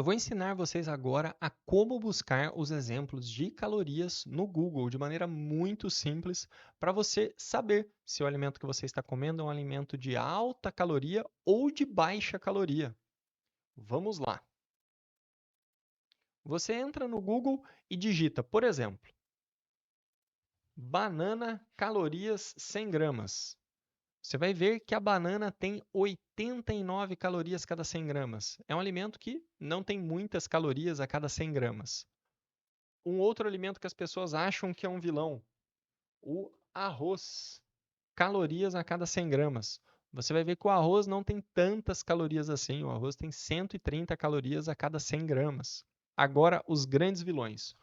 Eu vou ensinar vocês agora a como buscar os exemplos de calorias no Google de maneira muito simples para você saber se o alimento que você está comendo é um alimento de alta caloria ou de baixa caloria. Vamos lá. Você entra no Google e digita, por exemplo, banana calorias 100 gramas. Você vai ver que a banana tem 89 calorias cada 100 gramas. É um alimento que não tem muitas calorias a cada 100 gramas. Um outro alimento que as pessoas acham que é um vilão, o arroz. Calorias a cada 100 gramas. Você vai ver que o arroz não tem tantas calorias assim. O arroz tem 130 calorias a cada 100 gramas. Agora, os grandes vilões.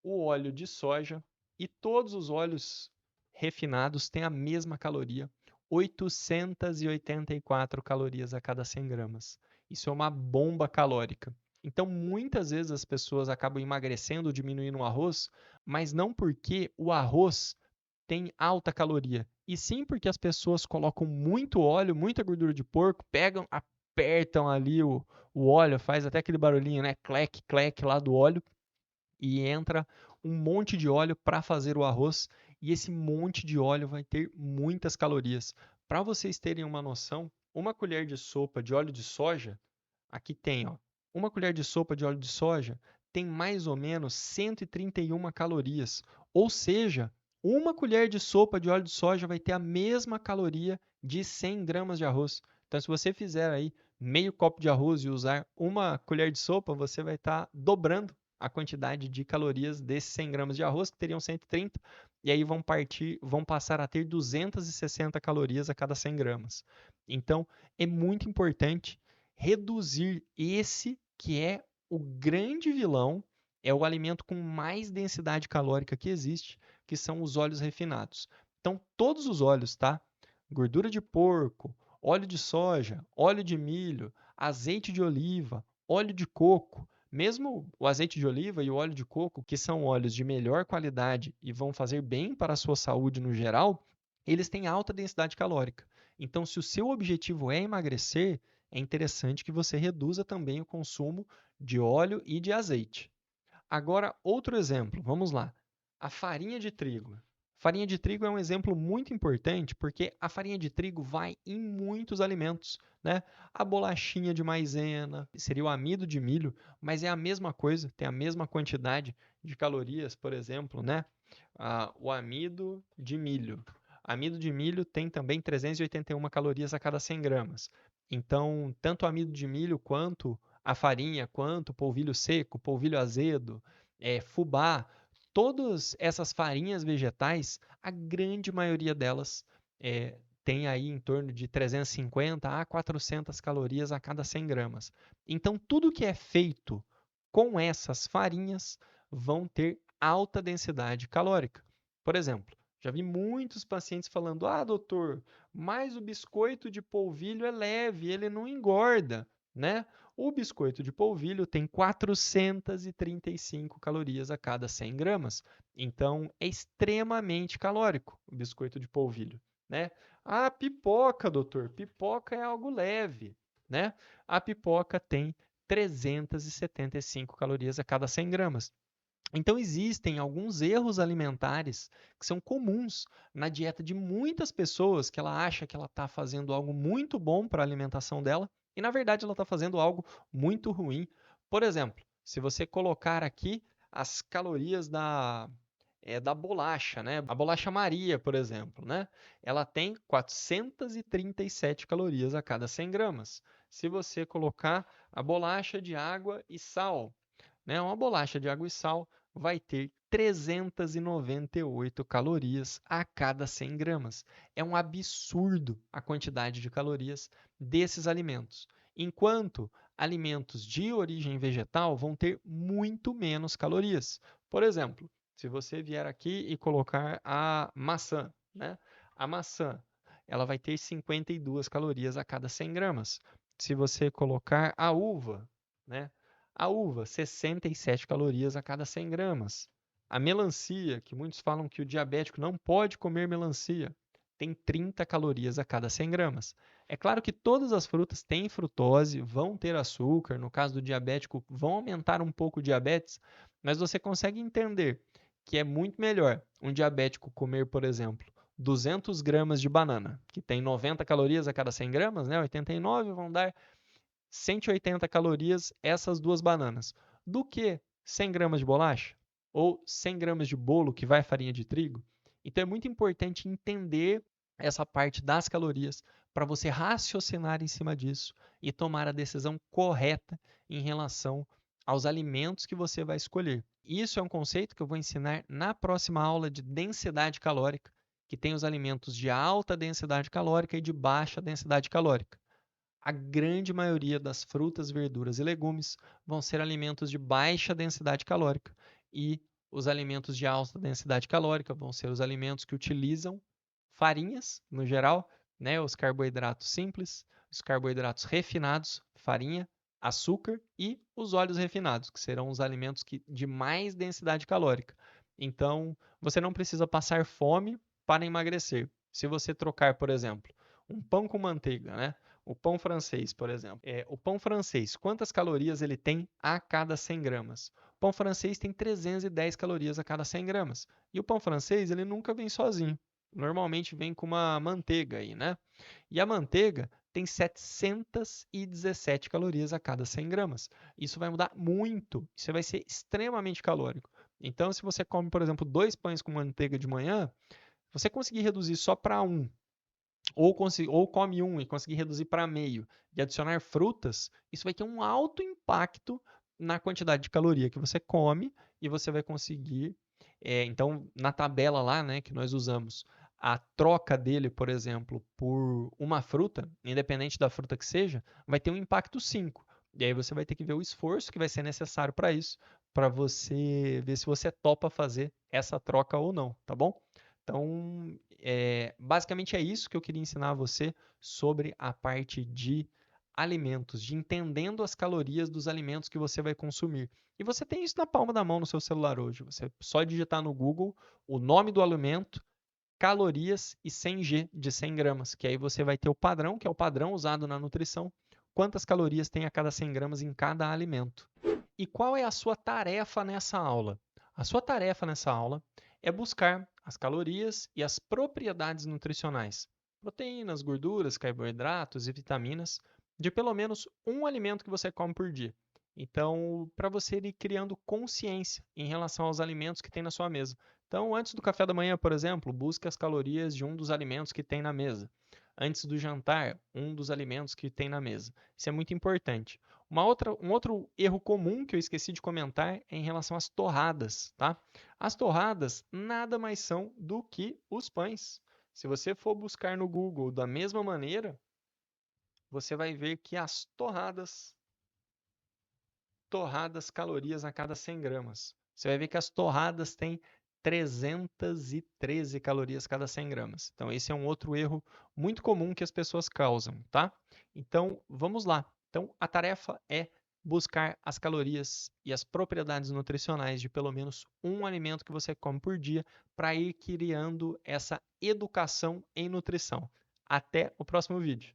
O óleo de soja e todos os óleos refinados têm a mesma caloria, 884 calorias a cada 100 gramas. Isso é uma bomba calórica. Então, muitas vezes as pessoas acabam emagrecendo ou diminuindo o arroz, mas não porque o arroz tem alta caloria, e sim porque as pessoas colocam muito óleo, muita gordura de porco, pegam, apertam ali o óleo, faz até aquele barulhinho, né? Clec, clec lá do óleo, e entra um monte de óleo para fazer o arroz, e esse monte de óleo vai ter muitas calorias. Para vocês terem uma noção, uma colher de sopa de óleo de soja, aqui tem, ó, uma colher de sopa de óleo de soja tem mais ou menos 131 calorias, ou seja, uma colher de sopa de óleo de soja vai ter a mesma caloria de 100 gramas de arroz. Então, se você fizer aí meio copo de arroz e usar uma colher de sopa, você vai estar dobrando a quantidade de calorias desses 100 gramas de arroz, que teriam 130, e aí vão passar a ter 260 calorias a cada 100 gramas. Então, é muito importante reduzir esse que é o grande vilão, é o alimento com mais densidade calórica que existe, que são os óleos refinados. Então, todos os óleos, tá? Gordura de porco, óleo de soja, óleo de milho, azeite de oliva, óleo de coco, mesmo o azeite de oliva e o óleo de coco, que são óleos de melhor qualidade e vão fazer bem para a sua saúde no geral, eles têm alta densidade calórica. Então, se o seu objetivo é emagrecer, é interessante que você reduza também o consumo de óleo e de azeite. Agora, outro exemplo, vamos lá. A farinha de trigo. Farinha de trigo é um exemplo muito importante porque a farinha de trigo vai em muitos alimentos, né? A bolachinha de maisena, seria o amido de milho, mas é a mesma coisa, tem a mesma quantidade de calorias, por exemplo, né? O amido de milho. Amido de milho tem também 381 calorias a cada 100 gramas. Então, tanto o amido de milho quanto a farinha, quanto o polvilho seco, polvilho azedo, fubá, todas essas farinhas vegetais, a grande maioria delas tem aí em torno de 350 a 400 calorias a cada 100 gramas. Então, tudo que é feito com essas farinhas vão ter alta densidade calórica. Por exemplo, já vi muitos pacientes falando: ah, doutor, mas o biscoito de polvilho é leve, ele não engorda, né? O biscoito de polvilho tem 435 calorias a cada 100 gramas. Então, é extremamente calórico o biscoito de polvilho, né? Ah, pipoca, doutor, pipoca é algo leve, né? A pipoca tem 375 calorias a cada 100 gramas. Então, existem alguns erros alimentares que são comuns na dieta de muitas pessoas que ela acha que ela está fazendo algo muito bom para a alimentação dela e, na verdade, ela está fazendo algo muito ruim. Por exemplo, se você colocar aqui as calorias da bolacha, né? A bolacha Maria, por exemplo, né? Ela tem 437 calorias a cada 100 gramas. Se você colocar a bolacha de água e sal, né? Uma bolacha de água e sal vai ter 398 calorias a cada 100 gramas. É um absurdo a quantidade de calorias desses alimentos. Enquanto alimentos de origem vegetal vão ter muito menos calorias. Por exemplo, se você vier aqui e colocar a maçã, né? A maçã, ela vai ter 52 calorias a cada 100 gramas. Se você colocar a uva, né? A uva, 67 calorias a cada 100 gramas. A melancia, que muitos falam que o diabético não pode comer melancia, tem 30 calorias a cada 100 gramas. É claro que todas as frutas têm frutose, vão ter açúcar, no caso do diabético, vão aumentar um pouco o diabetes, mas você consegue entender que é muito melhor um diabético comer, por exemplo, 200 gramas de banana, que tem 90 calorias a cada 100 gramas, né? 89 vão dar 180 calorias essas duas bananas, do que 100 gramas de bolacha ou 100 gramas de bolo que vai farinha de trigo. Então é muito importante entender essa parte das calorias para você raciocinar em cima disso e tomar a decisão correta em relação aos alimentos que você vai escolher. Isso é um conceito que eu vou ensinar na próxima aula de densidade calórica, que tem os alimentos de alta densidade calórica e de baixa densidade calórica. A grande maioria das frutas, verduras e legumes vão ser alimentos de baixa densidade calórica e os alimentos de alta densidade calórica vão ser os alimentos que utilizam farinhas, no geral, né, os carboidratos simples, os carboidratos refinados, farinha, açúcar e os óleos refinados, que serão os alimentos de mais densidade calórica. Então, você não precisa passar fome para emagrecer. Se você trocar, por exemplo, um pão com manteiga, né? O pão francês, por exemplo. O pão francês, quantas calorias ele tem a cada 100 gramas? O pão francês tem 310 calorias a cada 100 gramas. E o pão francês, ele nunca vem sozinho. Normalmente vem com uma manteiga aí, né? E a manteiga tem 717 calorias a cada 100 gramas. Isso vai mudar muito. Isso vai ser extremamente calórico. Então, se você come, por exemplo, 2 pães com manteiga de manhã, você conseguir reduzir só para um ou come um e conseguir reduzir para meio e adicionar frutas, isso vai ter um alto impacto na quantidade de caloria que você come e você vai conseguir. Então, na tabela lá, né, que nós usamos, a troca dele, por exemplo, por uma fruta, independente da fruta que seja, vai ter um impacto 5. E aí você vai ter que ver o esforço que vai ser necessário para isso, para você ver se você topa fazer essa troca ou não, tá bom? Então, basicamente é isso que eu queria ensinar a você sobre a parte de alimentos, de entendendo as calorias dos alimentos que você vai consumir. E você tem isso na palma da mão no seu celular hoje. Você só digitar no Google o nome do alimento, calorias e 100G de 100 gramas, que aí você vai ter o padrão, que é o padrão usado na nutrição, quantas calorias tem a cada 100 gramas em cada alimento. E qual é a sua tarefa nessa aula? A sua tarefa nessa aula é buscar as calorias e as propriedades nutricionais, proteínas, gorduras, carboidratos e vitaminas de pelo menos um alimento que você come por dia. Então, para você ir criando consciência em relação aos alimentos que tem na sua mesa. Então, antes do café da manhã, por exemplo, busque as calorias de um dos alimentos que tem na mesa. Antes do jantar, um dos alimentos que tem na mesa. Isso é muito importante. Um outro erro comum que eu esqueci de comentar é em relação às torradas, tá? As torradas nada mais são do que os pães. Se você for buscar no Google da mesma maneira, você vai ver que as torradas calorias a cada 100 gramas. Você vai ver que as torradas têm 313 calorias a cada 100 gramas. Então, esse é um outro erro muito comum que as pessoas causam, tá? Então, vamos lá. Então, a tarefa é buscar as calorias e as propriedades nutricionais de pelo menos um alimento que você come por dia para ir criando essa educação em nutrição. Até o próximo vídeo.